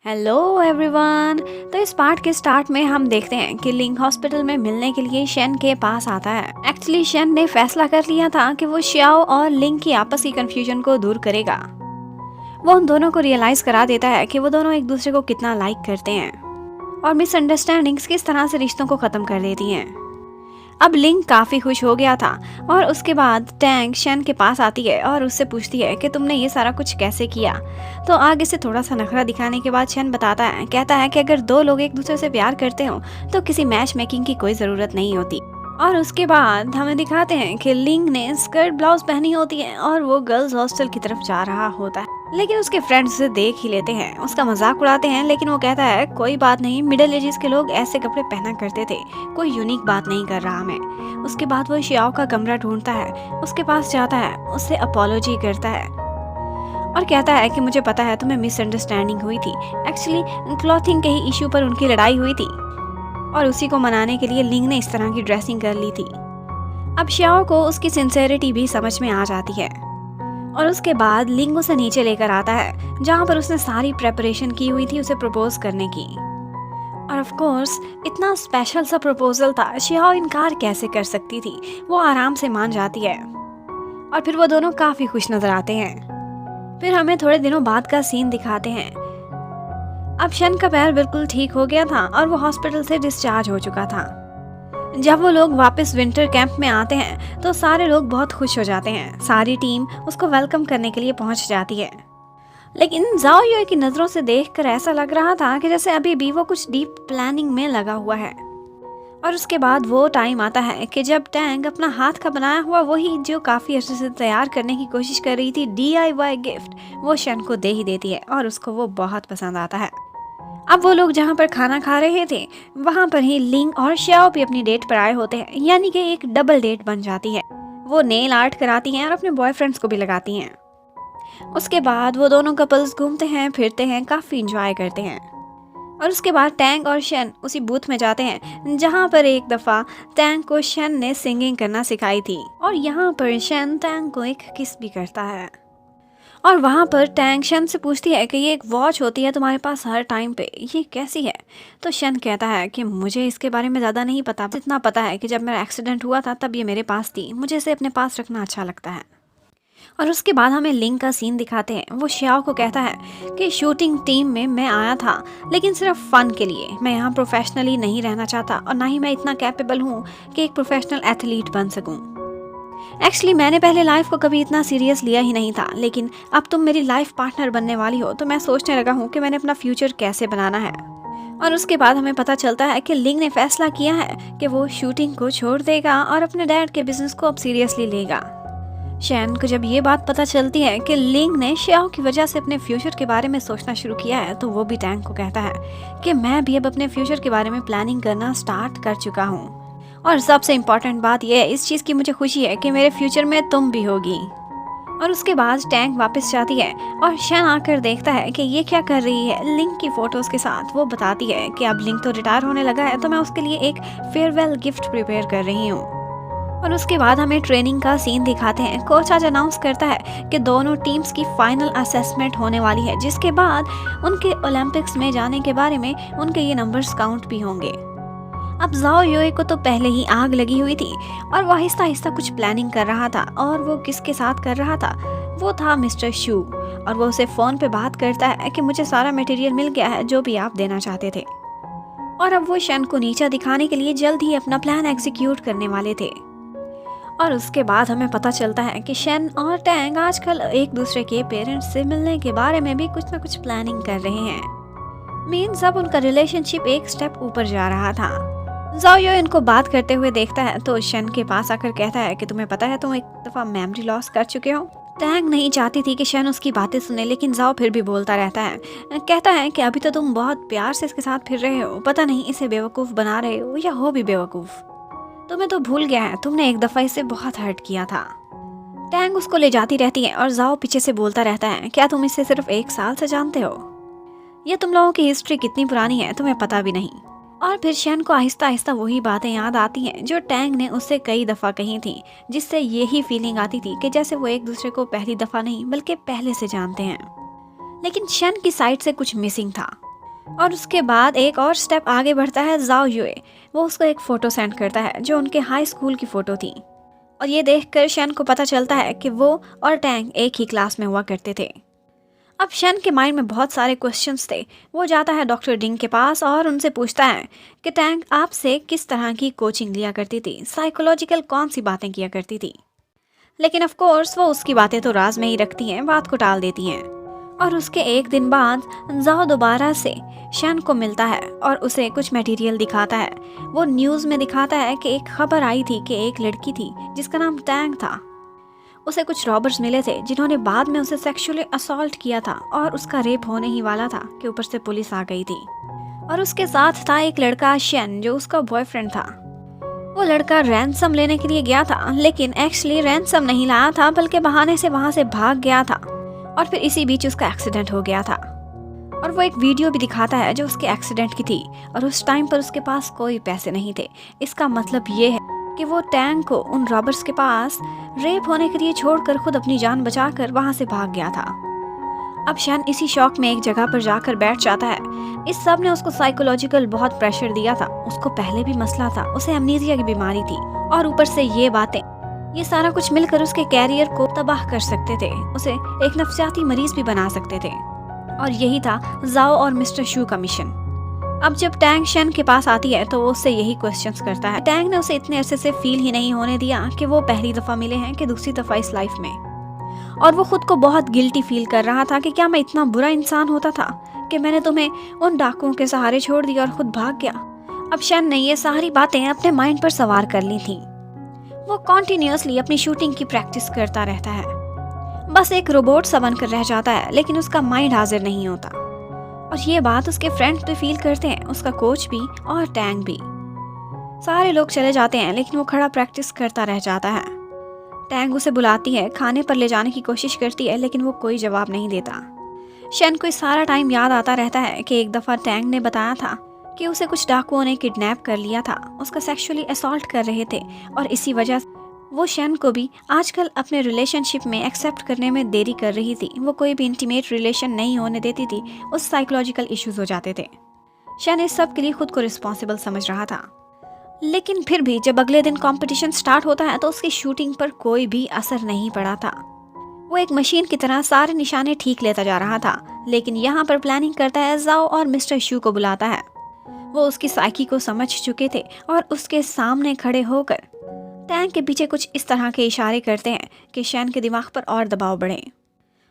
Hello everyone. तो इस part के स्टार्ट में हम देखते हैं कि लिंग हॉस्पिटल में मिलने के लिए शेन के पास आता है। एक्चुअली शेन ने फैसला कर लिया था कि वो श्याओ और लिंग की आपसी कंफ्यूजन को दूर करेगा। वो उन दोनों को रियलाइज करा देता है कि वो दोनों एक दूसरे को कितना लाइक करते हैं और मिसअंडरस्टैंडिंग्स किस तरह से रिश्तों को खत्म कर देती हैं। अब लिंग काफी खुश हो गया था और उसके बाद टैंग शेन के पास आती है और उससे पूछती है कि तुमने ये सारा कुछ कैसे किया। तो आगे से थोड़ा सा नखरा दिखाने के बाद शेन कहता है कि अगर दो लोग एक दूसरे से प्यार करते हो तो किसी मैच मेकिंग की कोई जरूरत नहीं होती। और उसके बाद हमें दिखाते हैं कि लिंग ने स्कर्ट ब्लाउज पहनी होती है और वो गर्ल्स हॉस्टल की तरफ जा रहा होता है, लेकिन उसके फ्रेंड्स उसे देख ही लेते हैं, उसका मजाक उड़ाते हैं। लेकिन वो कहता है कोई बात नहीं, मिडिल एजेस के लोग ऐसे कपड़े पहना करते थे, कोई यूनिक बात नहीं कर रहा मैं। उसके बाद वो श्याओ का कमरा ढूंढता है, उसके पास जाता है, उससे अपॉलोजी करता है और कहता है कि मुझे पता है तुम्हें मिसअंडरस्टैंडिंग हुई थी। एक्चुअली क्लॉथिंग के ही इश्यू पर उनकी लड़ाई हुई थी और उसी को मनाने के लिए लिंग ने इस तरह की ड्रेसिंग कर ली थी। अब श्याओ को उसकी सिंसेरिटी भी समझ में आ जाती है और उसके बाद लिंग उसे नीचे लेकर आता है जहाँ पर उसने सारी प्रेपरेशन की हुई थी उसे प्रपोज करने की। और ऑफ कोर्स इतना स्पेशल सा प्रपोजल था, श्याओ इनकार कैसे कर सकती थी। वो आराम से मान जाती है और फिर वो दोनों काफी खुश नजर आते हैं। फिर हमें थोड़े दिनों बाद का सीन दिखाते हैं। अब शन का पैर बिल्कुल ठीक हो गया था और वो हॉस्पिटल से डिस्चार्ज हो चुका था। जब वो लोग वापस विंटर कैंप में आते हैं तो सारे लोग बहुत खुश हो जाते हैं। सारी टीम उसको वेलकम करने के लिए पहुंच जाती है, लेकिन जाओ युए की नजरों से देखकर ऐसा लग रहा था कि जैसे अभी भी वो कुछ डीप प्लानिंग में लगा हुआ है। और उसके बाद वो टाइम आता है कि जब टैंग अपना हाथ का बनाया हुआ वही जो काफी अच्छे से तैयार करने की कोशिश कर रही थी DIY गिफ्ट वो शन को दे ही देती है और उसको वो बहुत पसंद आता है। अब वो लोग जहाँ पर खाना खा रहे थे वहाँ पर ही लिंग और श्याओ भी अपनी डेट पर आए होते हैं, यानी कि एक डबल डेट बन जाती है। वो नेल आर्ट कराती हैं और अपने बॉयफ्रेंड्स को भी लगाती हैं। उसके बाद वो दोनों कपल्स घूमते हैं, फिरते हैं, काफी इंजॉय करते हैं। और उसके बाद टैंग और शन उसी बूथ में जाते हैं जहाँ पर एक दफा टैंग को शन ने सिंगिंग करना सिखाई थी और यहाँ पर शन टैंग को एक किस भी करता है। और वहाँ पर टैंग शन से पूछती है कि ये एक वॉच होती है तुम्हारे पास हर टाइम पे, ये कैसी है। तो शन कहता है कि मुझे इसके बारे में ज़्यादा नहीं पता, इतना पता है कि जब मेरा एक्सीडेंट हुआ था तब ये मेरे पास थी, मुझे इसे अपने पास रखना अच्छा लगता है। और उसके बाद हमें लिंग का सीन दिखाते हैं। वो श्याओ को कहता है कि शूटिंग टीम में मैं आया था लेकिन सिर्फ फन के लिए, मैं यहाँ प्रोफेशनली नहीं रहना चाहता और ना ही मैं इतना कैपेबल हूँ कि एक प्रोफेशनल एथलीट बन सकूँ। एक्चुअली मैंने पहले लाइफ को कभी इतना सीरियस लिया ही नहीं था, लेकिन अब तुम मेरी लाइफ पार्टनर बनने वाली हो तो मैं सोचने लगा हूँ कि मैंने अपना फ्यूचर कैसे बनाना है। और उसके बाद हमें पता चलता है कि लिंग ने फैसला किया है कि वो शूटिंग को छोड़ देगा और अपने डैड के बिजनेस को अब सीरियसली लेगा। शैन को जब ये बात पता चलती है कि लिंग ने श्याओ की वजह से अपने फ्यूचर के बारे में सोचना शुरू किया है तो वो भी टैंग को कहता है कि मैं भी अब अपने फ्यूचर के बारे में प्लानिंग करना स्टार्ट कर चुका हूँ। और सबसे इम्पोर्टेंट बात यह है, इस चीज़ की मुझे खुशी है कि मेरे फ्यूचर में तुम भी होगी। और उसके बाद टैंग वापस जाती है और शैन आकर देखता है कि ये क्या कर रही है लिंग की फोटोज़ के साथ। वो बताती है कि अब लिंग तो रिटायर होने लगा है तो मैं उसके लिए एक फेयरवेल गिफ्ट प्रिपेयर कर रही हूँ। और उसके बाद हमें ट्रेनिंग का सीन दिखाते हैं। कोच आज अनाउंस करता है कि दोनों टीम्स की फाइनल असेसमेंट होने वाली है, जिसके बाद उनके ओलंपिक्स में जाने के बारे में उनके ये नंबर्स काउंट भी होंगे। अब जाओ युए को तो पहले ही आग लगी हुई थी और वो आहिस्ता आहिस्ता कुछ प्लानिंग कर रहा था। और वो किसके साथ कर रहा था, वो था मिस्टर शू। और वो उसे फ़ोन पे बात करता है कि मुझे सारा मटेरियल मिल गया है जो भी आप देना चाहते थे। और अब वो शन को नीचा दिखाने के लिए जल्द ही अपना प्लान एग्जीक्यूट करने वाले थे। और उसके बाद हमें पता चलता है कि शन और टैंग आजकल एक दूसरे के पेरेंट्स से मिलने के बारे में भी कुछ ना कुछ प्लानिंग कर रहे हैं। मीन्स अब उनका रिलेशनशिप एक स्टेप ऊपर जा रहा था। जाओ यो इनको बात करते हुए देखता है तो शन के पास आकर कहता है कि तुम्हें पता है तुम एक दफ़ा मेमोरी लॉस कर चुके हो। टैंग नहीं चाहती थी कि शन उसकी बातें सुने, लेकिन जाओ फिर भी बोलता रहता है। कहता है कि अभी तो तुम बहुत प्यार से इसके साथ फिर रहे हो, पता नहीं इसे बेवकूफ़ बना रहे हो या हो भी बेवकूफ़। तुम्हें तो भूल गया है, तुमने एक दफ़ा इसे बहुत हर्ट किया था। टैंग उसको ले जाती रहती है और जाओ पीछे से बोलता रहता है क्या तुम इसे सिर्फ 1 साल से जानते हो? ये तुम लोगों की हिस्ट्री कितनी पुरानी है तुम्हें पता भी नहीं। और फिर शन को आहिस्ता आहिस्ता वही बातें याद आती हैं जो टैंग ने उससे कई दफ़ा कही थी, जिससे यही फीलिंग आती थी कि जैसे वो एक दूसरे को पहली दफ़ा नहीं बल्कि पहले से जानते हैं। लेकिन शन की साइड से कुछ मिसिंग था। और उसके बाद एक और स्टेप आगे बढ़ता है जाओ यूए। वो उसको एक फ़ोटो सेंड करता है जो उनके हाई स्कूल की फ़ोटो थी, और ये देखकर शन को पता चलता है कि वो और टैंग एक ही क्लास में हुआ करते थे। अब शन के माइंड में बहुत सारे क्वेश्चंस थे। वो जाता है डॉक्टर डिंग के पास और उनसे पूछता है कि टैंग आपसे किस तरह की कोचिंग लिया करती थी, साइकोलॉजिकल कौन सी बातें किया करती थी। लेकिन ऑफ कोर्स वो उसकी बातें तो राज में ही रखती हैं, बात को टाल देती हैं। और उसके एक दिन बाद जाओ दोबारा से शन को मिलता है और उसे कुछ मटेरियल दिखाता है। वो न्यूज़ में दिखाता है कि एक खबर आई थी कि एक लड़की थी जिसका नाम टैंग था। उसे कुछ रॉबर्स मिले थे जिन्होंने बाद में उसे सेक्सुअली असॉल्ट किया था और उसका रेप होने ही वाला था कि ऊपर से पुलिस आ गई थी। और उसके साथ था एक लड़का शन जो उसका बॉयफ्रेंड था। वो लड़का रैंसम लेने के लिए गया था, लेकिन एक्चुअली रैंसम नहीं लाया था बल्कि बहाने से वहां से भाग गया था। और फिर इसी बीच उसका एक्सीडेंट हो गया था। और वो एक वीडियो भी दिखाता है जो उसके एक्सीडेंट की थी, और उस टाइम पर उसके पास कोई पैसे नहीं थे। इसका मतलब ये है कि वो टैंग को उन रॉबर्स के पास रेप होने के लिए छोड़कर खुद अपनी जान बचाकर वहां से भाग गया था। अब शन इसी शौक में एक जगह पर जाकर बैठ जाता है। इस सब ने उसको साइकोलॉजिकल बहुत प्रेशर दिया था। उसको पहले भी मसला था, उसे अमनीजिया की बीमारी थी, और ऊपर से ये बातें, ये सारा कुछ मिलकर उसके कैरियर को तबाह कर सकते थे, उसे एक नफ्सियाती मरीज भी बना सकते थे। और यही था जाओ और मिस्टर शू का मिशन। अब जब टैंग शन के पास आती है तो वो उससे यही क्वेश्चंस करता है। टैंग ने उसे इतने अरसे से फील ही नहीं होने दिया कि वो पहली दफा मिले हैं कि दूसरी दफा इस लाइफ में। और वो खुद को बहुत गिल्टी फील कर रहा था कि क्या मैं इतना बुरा इंसान होता था कि मैंने तुम्हें उन डाकुओं के सहारे छोड़ दिया और खुद भाग गया। अब शन ने ये सारी बातें अपने माइंड पर सवार कर ली थी। वो कॉन्टिन्यूसली अपनी शूटिंग की प्रैक्टिस करता रहता है, बस एक रोबोट सा बनकर रह जाता है, लेकिन उसका माइंड हाजिर नहीं होता। और ये बात उसके फ्रेंड्स भी फील करते हैं, उसका कोच भी और टैंग भी। सारे लोग चले जाते हैं लेकिन वो खड़ा प्रैक्टिस करता रह जाता है। टैंग उसे बुलाती है, खाने पर ले जाने की कोशिश करती है, लेकिन वो कोई जवाब नहीं देता। शन को सारा टाइम याद आता रहता है कि एक दफ़ा टैंग ने बताया था कि उसे कुछ डाकुओं ने किडनैप कर लिया था, उसका सेक्सुअली असॉल्ट कर रहे थे, और इसी वजह से वो शन को भी आजकल अपने रिलेशनशिप में एक्सेप्ट करने में देरी कर रही थी। वो कोई भी इंटीमेट रिलेशन नहीं होने देती थी, उस साइकोलॉजिकल इश्यूज हो जाते थे। शन इस सब के लिए खुद को रिस्पॉन्सिबल समझ रहा था, लेकिन फिर भी जब अगले दिन कंपटीशन स्टार्ट होता है तो उसकी शूटिंग पर कोई भी असर नहीं पड़ा था। वो एक मशीन की तरह सारे निशाने ठीक लेता जा रहा था, लेकिन यहाँ पर प्लानिंग करता है जाओ और मिस्टर शू को बुलाता है। वो उसकी साइकी को समझ चुके थे और उसके सामने खड़े होकर टैंक के पीछे कुछ इस तरह के इशारे करते हैं कि शन के दिमाग पर और दबाव बढ़े।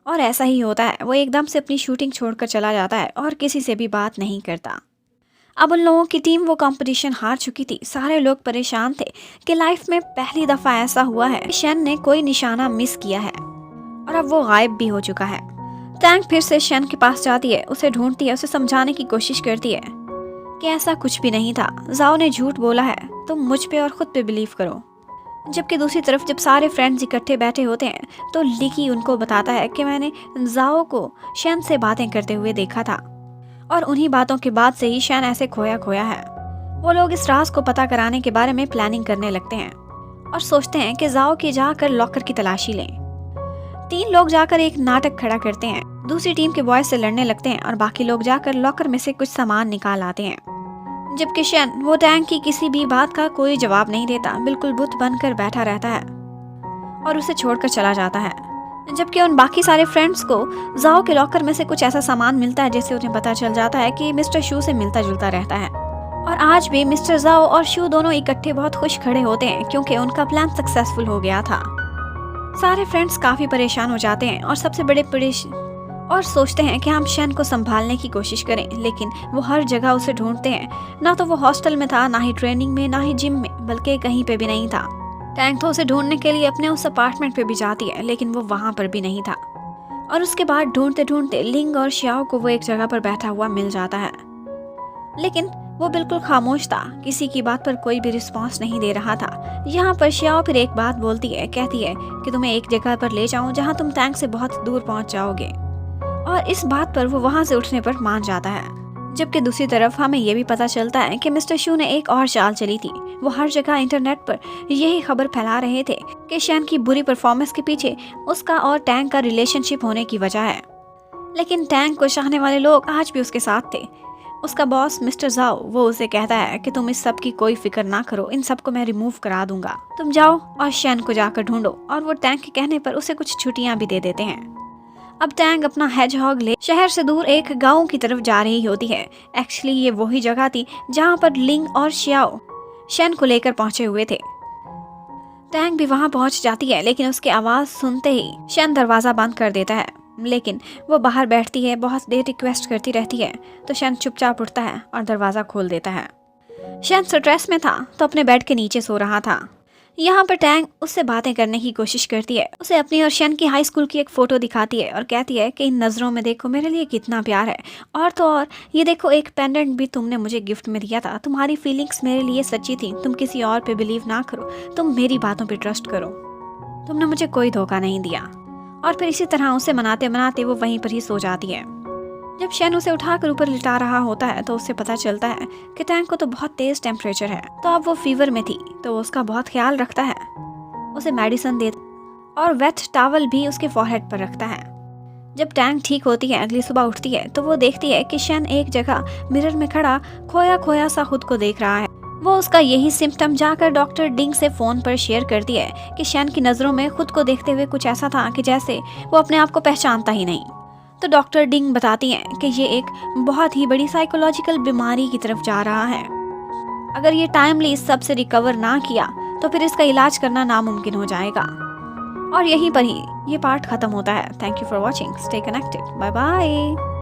और ऐसा ही होता है, वो एकदम से अपनी शूटिंग छोड़कर चला जाता है और किसी से भी बात नहीं करता। अब उन लोगों की टीम वो कंपटीशन हार चुकी थी। सारे लोग परेशान थे कि लाइफ में पहली दफ़ा ऐसा हुआ है कि शन ने कोई निशाना मिस किया है, और अब वो गायब भी हो चुका है। टैंक फिर से शन के पास जाती है, उसे ढूंढती है, उसे समझाने की कोशिश करती है कि ऐसा कुछ भी नहीं था, जाओ ने झूठ बोला है, तुम मुझ पे और खुद पे बिलीव करो। जबकि दूसरी तरफ जब सारे फ्रेंड्स इकट्ठे बैठे होते हैं तो लिकी उनको बताता है कि मैंने जाओ को शन से बातें करते हुए देखा था, और उन्हीं बातों के बाद से ही शन ऐसे खोया खोया है। वो लोग इस राज को पता कराने के बारे में प्लानिंग करने लगते हैं और सोचते हैं कि जाओ के जाकर लॉकर की तलाशी लें। 3 लोग जाकर एक नाटक खड़ा करते हैं, दूसरी टीम के बॉयज से लड़ने लगते हैं और बाकी लोग जाकर लॉकर में से कुछ सामान निकाल आते हैं। जबकि शन वो टैंक की किसी भी बात का कोई जवाब नहीं देता, बिल्कुल बुत बनकर बैठा रहता है और उसे छोड़कर चला जाता है। जबकि उन बाकी सारे फ्रेंड्स को जाओ के लॉकर में से कुछ ऐसा सामान मिलता है जिससे उन्हें पता चल जाता है कि मिस्टर शू से मिलता जुलता रहता है। और आज भी मिस्टर जाओ और शू दोनों इकट्ठे बहुत खुश खड़े होते हैं क्योंकि उनका प्लान सक्सेसफुल हो गया था। सारे फ्रेंड्स काफी परेशान हो जाते हैं और सबसे बड़े और सोचते हैं कि हम शन को संभालने की कोशिश करें, लेकिन वो हर जगह उसे ढूंढते हैं। ना तो वो हॉस्टल में था, ना ही ट्रेनिंग में, ना ही जिम में, बल्कि कहीं पे भी नहीं था। टैंक तो उसे ढूंढने के लिए अपने उस अपार्टमेंट पे भी जाती है, लेकिन वो वहाँ पर भी नहीं था। और उसके बाद ढूंढते ढूंढते लिंग और श्याओ को वो एक जगह पर बैठा हुआ मिल जाता है, लेकिन वो बिल्कुल खामोश था, किसी की बात पर कोई भी रिस्पॉन्स नहीं दे रहा था। यहाँ पर श्याओ फिर एक बात बोलती है, कहती है कि तुम्हें एक जगह पर ले जाऊं जहाँ तुम टैंक से बहुत दूर पहुँच जाओगे, और इस बात पर वो वहाँ से उठने पर मान जाता है। जबकि दूसरी तरफ हमें ये भी पता चलता है कि मिस्टर शू ने एक और चाल चली थी। वो हर जगह इंटरनेट पर यही खबर फैला रहे थे कि शन की बुरी परफॉर्मेंस के पीछे उसका और टैंक का रिलेशनशिप होने की वजह है। लेकिन टैंक को चाहने वाले लोग आज भी उसके साथ थे। उसका बॉस मिस्टर जाओ वो उसे कहता है कि तुम इस सब की कोई फिक्र ना करो, इन सब को मैं रिमूव करा दूंगा, तुम जाओ और शैन को जाकर ढूंढो। और वो टैंक के कहने पर उसे कुछ छुट्टियां भी दे देते हैं। अब टैंक अपना हेजहॉग ले शहर से दूर एक गांव की तरफ जा रही होती है। एक्चुअली ये वही जगह थी जहां पर लिंग और श्याओ शैन को लेकर पहुंचे हुए थे। टैंक भी वहां पहुंच जाती है, लेकिन उसकी आवाज सुनते ही शैन दरवाजा बंद कर देता है। लेकिन वो बाहर बैठती है, बहुत देर रिक्वेस्ट करती रहती है, तो शैन चुपचाप उठता है और दरवाजा खोल देता है। शैन स्ट्रेस में था तो अपने बेड के नीचे सो रहा था। यहाँ पर टैंग उससे बातें करने की कोशिश करती है, उसे अपनी और शैन की हाई स्कूल की एक फोटो दिखाती है और कहती है कि इन नज़रों में देखो मेरे लिए कितना प्यार है, और तो और ये देखो एक पेंडेंट भी तुमने मुझे गिफ्ट में दिया था, तुम्हारी फीलिंग्स मेरे लिए सच्ची थी, तुम किसी और पे बिलीव ना करो, तुम मेरी बातों पे ट्रस्ट करो, तुमने मुझे कोई धोखा नहीं दिया। और फिर इसी तरह उसे मनाते मनाते वो वहीं पर ही सो जाती है। जब शैन उसे उठाकर ऊपर लिटा रहा होता है तो उसे पता चलता है कि टैंक को तो बहुत तेज टेम्परेचर है, तो अब वो फीवर में थी, तो वो उसका बहुत ख्याल रखता है, उसे मेडिसिन दे और वेट टॉवल भी उसके फॉरहेड पर रखता है। जब टैंक ठीक होती है, अगली सुबह उठती है तो वो देखती है कि शैन एक जगह मिरर में खड़ा खोया खोया सा खुद को देख रहा है। वो उसका यही सिम्टम जाकर डॉक्टर डिंग से फोन पर शेयर करती है कि शैन की नज़रों में खुद को देखते हुए कुछ ऐसा था कि जैसे वो अपने आप को पहचानता ही नहीं। तो डॉक्टर डिंग बताती हैं कि ये एक बहुत ही बड़ी साइकोलॉजिकल बीमारी की तरफ जा रहा है। अगर ये टाइमली इस सब से रिकवर ना किया तो फिर इसका इलाज करना नामुमकिन हो जाएगा। और यहीं पर ही ये पार्ट खत्म होता है। Thank you for watching, stay connected, bye bye.